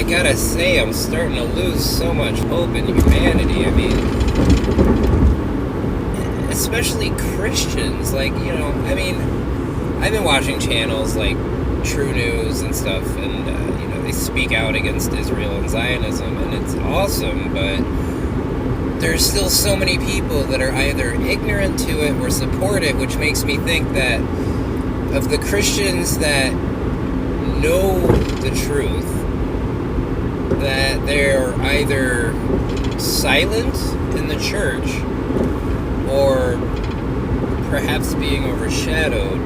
gotta say, I'm starting to lose so much hope in humanity. I mean, especially Christians. Like, I've been watching channels like True News and stuff, and, they speak out against Israel and Zionism, and it's awesome, but there's still so many people that are either ignorant to it or support it, which makes me think that of the Christians that know the truth, that they're either silent in the church or perhaps being overshadowed.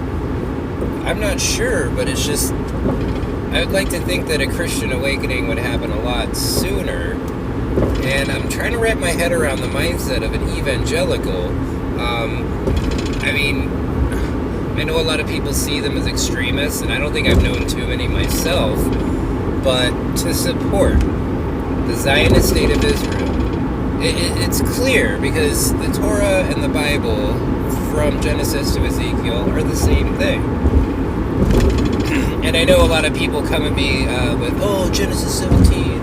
I'm not sure, but it's just, I would like to think that a Christian awakening would happen a lot sooner. And I'm trying to wrap my head around the mindset of an evangelical. I know a lot of people see them as extremists, and I don't think I've known too many myself, but to support the Zionist state of Israel, it's clear because the Torah and the Bible, from Genesis to Ezekiel, are the same thing. And I know a lot of people come at me with, Genesis 17.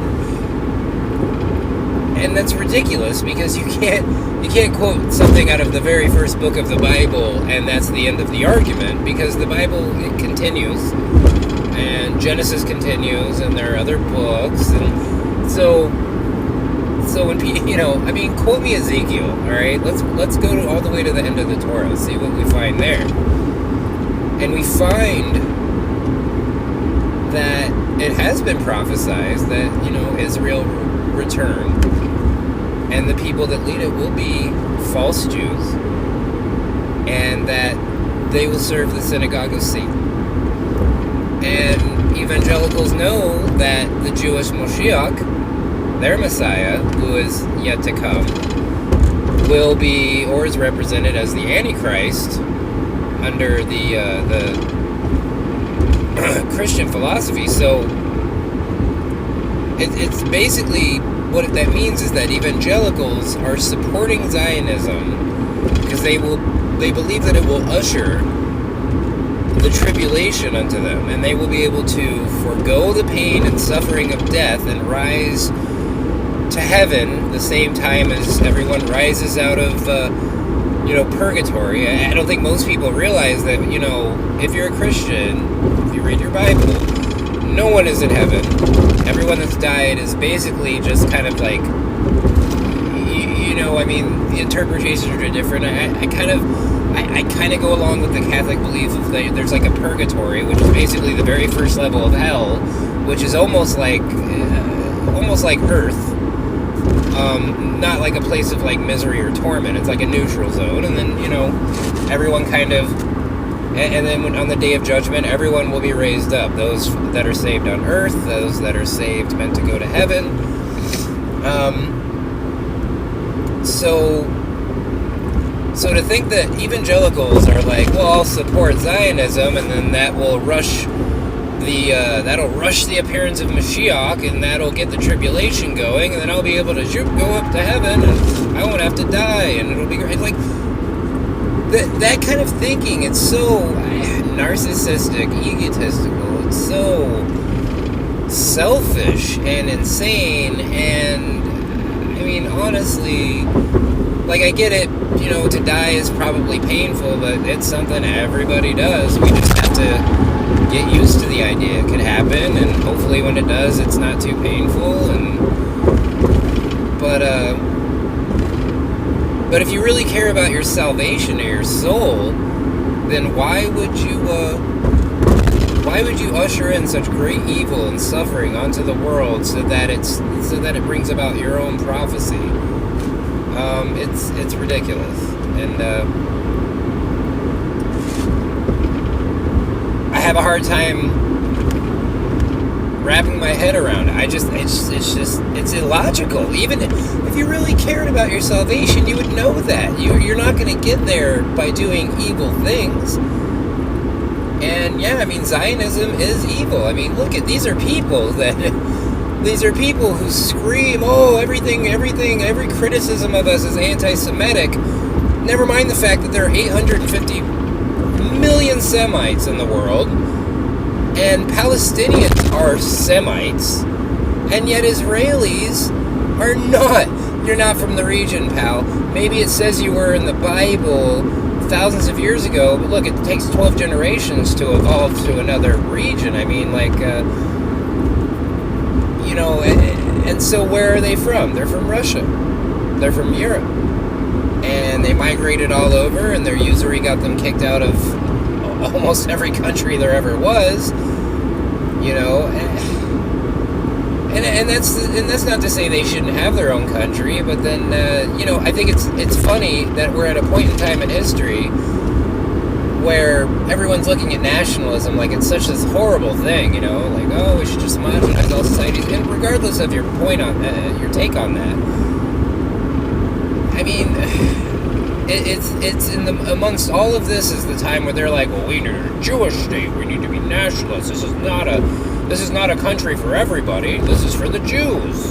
And that's ridiculous because you can't quote something out of the very first book of the Bible and that's the end of the argument, because the Bible, it continues and Genesis continues and there are other books, and so when people, quote me Ezekiel, all right? Let's go all the way to the end of the Torah, see what we find there. And we find that it has been prophesied that, Israel return, and the people that lead it will be false Jews, and that they will serve the synagogue of Satan. And evangelicals know that the Jewish Moshiach, their Messiah, who is yet to come, will be, or is represented as the Antichrist under the Christian philosophy. So it's basically, what that means is that evangelicals are supporting Zionism because they believe that it will usher the tribulation unto them, and they will be able to forego the pain and suffering of death and rise to heaven the same time as everyone rises out of purgatory. I don't think most people realize that, if you're a Christian, if you read your Bible, no one is in heaven. Everyone that's died is basically just kind of like, the interpretations are different. I kind of go along with the Catholic belief of there's like a purgatory, which is basically the very first level of hell, which is almost like Earth. Not like a place of like misery or torment. It's like a neutral zone, and then everyone kind of, and then on the day of judgment, everyone will be raised up. Those that are saved on earth, those that are saved meant to go to heaven. So to think that evangelicals are like, well, I'll support Zionism, and then that will rush that'll rush the appearance of Mashiach, and that'll get the tribulation go,ing and then I'll be able to go up to heaven, and I won't have to die, and it'll be great. Like that kind of thinking, it's so narcissistic, egotistical. It's so selfish and insane. And honestly, like, I get it. To die is probably painful, but it's something everybody does. We just have to get used to the idea it could happen, and hopefully when it does, it's not too painful. But if you really care about your salvation or your soul, then why would you usher in such great evil and suffering onto the world so that it brings about your own prophecy? It's ridiculous, and I have a hard time wrapping my head around it. It's illogical. Even if you really cared about your salvation, you would know that you're not going to get there by doing evil things. And Zionism is evil. Look at these are people who scream, every criticism of us is anti-Semitic. Never mind the fact that there are 850 million Semites in the world, and Palestinians are Semites, And yet Israelis are not. You're not from the region, pal. Maybe it says you were in the Bible thousands of years ago, but look, it takes 12 generations to evolve to another region. I mean, like, and so where are they from? They're from Russia. They're from Europe. And they migrated all over, and their usury got them kicked out of almost every country there ever was. And that's not to say they shouldn't have their own country, but then I think it's funny that we're at a point in time in history where everyone's looking at nationalism like it's such this horrible thing, like, oh, we should just homogenize all societies. And regardless of your point on your take on that, I mean, it's amongst all of this is the time where they're like, well, we need a Jewish state, we need to be nationalists. This is not a country for everybody. This is for the Jews.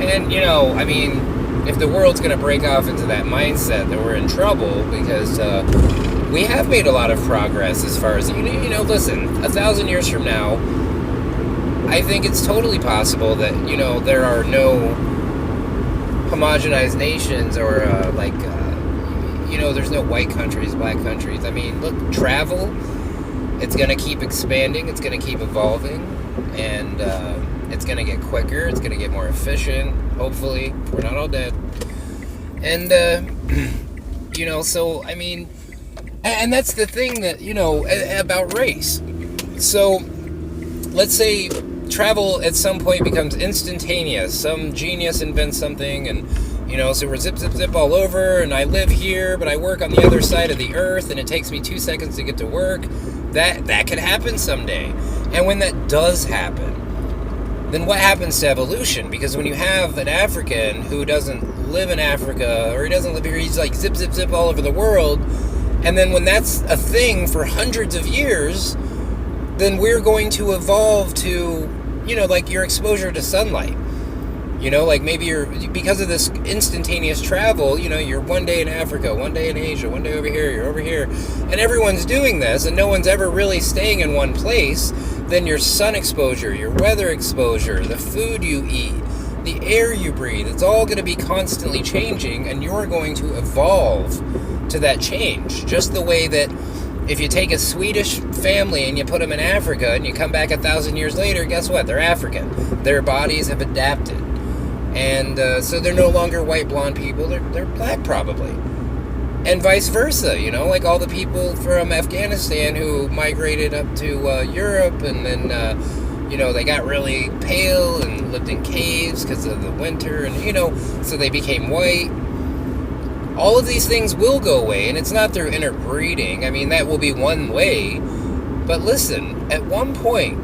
And I mean, if the world's going to break off into that mindset, then we're in trouble, because we have made a lot of progress as far as listen, 1,000 years from now, I think it's totally possible that there are no homogenized nations, or there's no white countries, black countries. I mean, look, travel, it's going to keep expanding, it's going to keep evolving, and it's going to get quicker, it's going to get more efficient, hopefully. We're not all dead. And so I mean, and that's the thing that about race. So let's say travel at some point becomes instantaneous. Some genius invents something, and so we're zip, zip, zip all over, and I live here, but I work on the other side of the earth, and it takes me 2 seconds to get to work. That could happen someday. And when that does happen, then what happens to evolution? Because when you have an African who doesn't live in Africa, or he doesn't live here, he's like zip, zip, zip all over the world, and then when that's a thing for hundreds of years, then we're going to evolve to, like your exposure to sunlight. Like maybe because of this instantaneous travel, you're one day in Africa, one day in Asia, one day over here, you're over here, and everyone's doing this, and no one's ever really staying in one place. Then your sun exposure, your weather exposure, the food you eat, the air you breathe, it's all going to be constantly changing, and you're going to evolve to that change. Just the way that if you take a Swedish family and you put them in Africa and you come back 1,000 years later, guess what? They're African. Their bodies have adapted. And so they're no longer white, blonde people. They're black, probably. And vice versa, like all the people from Afghanistan who migrated up to Europe, and then, they got really pale and lived in caves because of the winter, and, so they became white. All of these things will go away, and it's not through interbreeding. I mean, that will be one way. But listen, at one point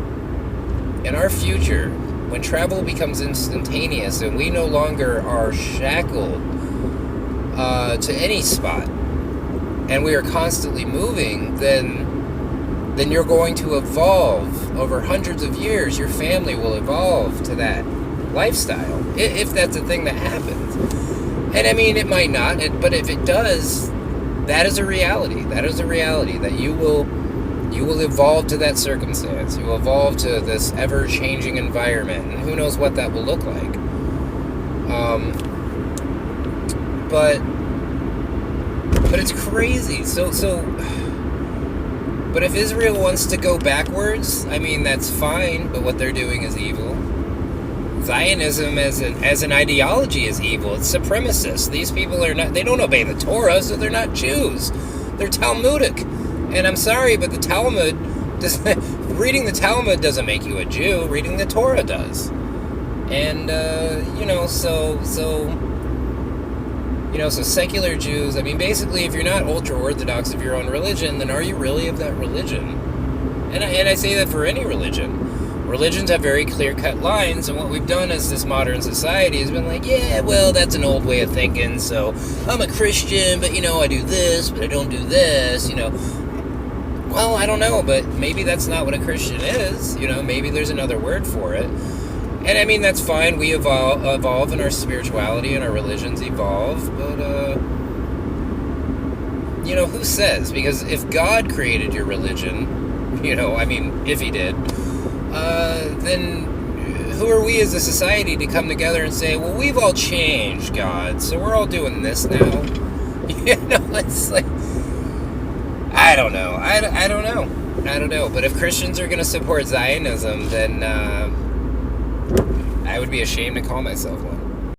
in our future, when travel becomes instantaneous and we no longer are shackled to any spot, and we are constantly moving, then you're going to evolve over hundreds of years. Your family will evolve to that lifestyle, if that's a thing that happens. And I mean, it might not, but if it does, that is a reality. That is a reality, that you will evolve to that circumstance. You will evolve to this ever-changing environment, and who knows what that will look like. But it's crazy. But if Israel wants to go backwards, I mean, that's fine, but what they're doing is evil. Zionism as an ideology is evil. It's supremacist. These people they don't obey the Torah, so they're not Jews. They're Talmudic. And I'm sorry, but reading the Talmud doesn't make you a Jew. Reading the Torah does. And, so secular Jews, I mean, basically, if you're not ultra-Orthodox of your own religion, then are you really of that religion? And I say that for any religion. Religions have very clear-cut lines, and what we've done as this modern society has been like, yeah, well, that's an old way of thinking, so I'm a Christian, but, I do this, but I don't do this, Well, I don't know, but maybe that's not what a Christian is, maybe there's another word for it. And I mean, that's fine, we evolve, and our spirituality and our religions evolve, but, who says? Because if God created your religion, if he did, then who are we as a society to come together and say, well, we've all changed, God, so we're all doing this now? It's like, I don't know. I don't know. I don't know. But if Christians are going to support Zionism, then I would be ashamed to call myself one.